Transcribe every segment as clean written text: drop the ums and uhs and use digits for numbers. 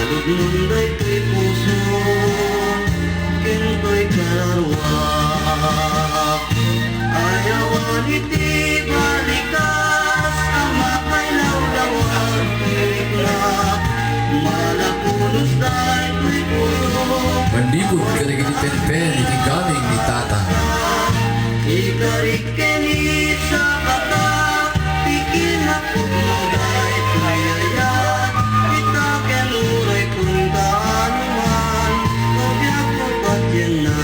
Munday ko'y puso, ken ko'y kararwa. Ayawan iti balikas, ang makailawlawan pilik na. Malapulos dahil ko'y puso. Mandibog karigiti pen-pen, ikigaming ni tata. Ikarikeni sa bata, pikin ako mo dahil kayaya. Kita kenuray kung kaanuman, pagyak ko patyan na.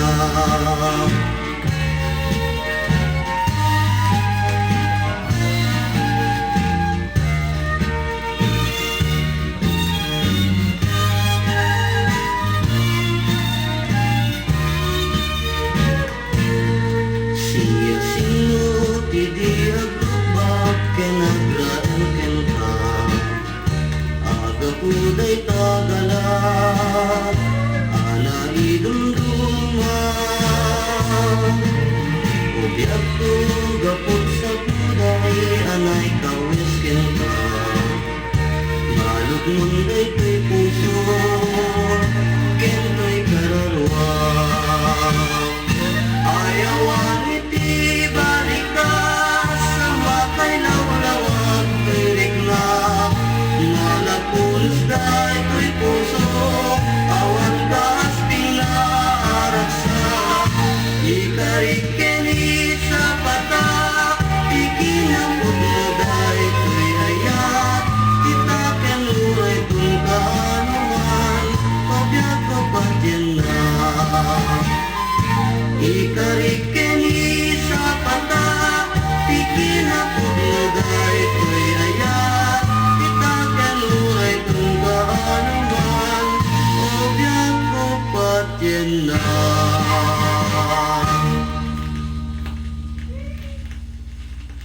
Siya sino tidi agbak kenagraan kenta. Aga uday tagalat, ana idumduma. Ubiak ko gapot sa buday, anay kawis kenta. Maluk munday ko'y puso, ken ko'y kararwa. Ayawan iti balikas, ang makailawlawan pilik na. Malapulos dahil ko'y puso, awan kaas pinaraksa. Ikarikeni sa bata, ikinapot mo dahil ko'y hayat. Kita kenuray kung kaanuman, pagyak ko patyan na. Ikarik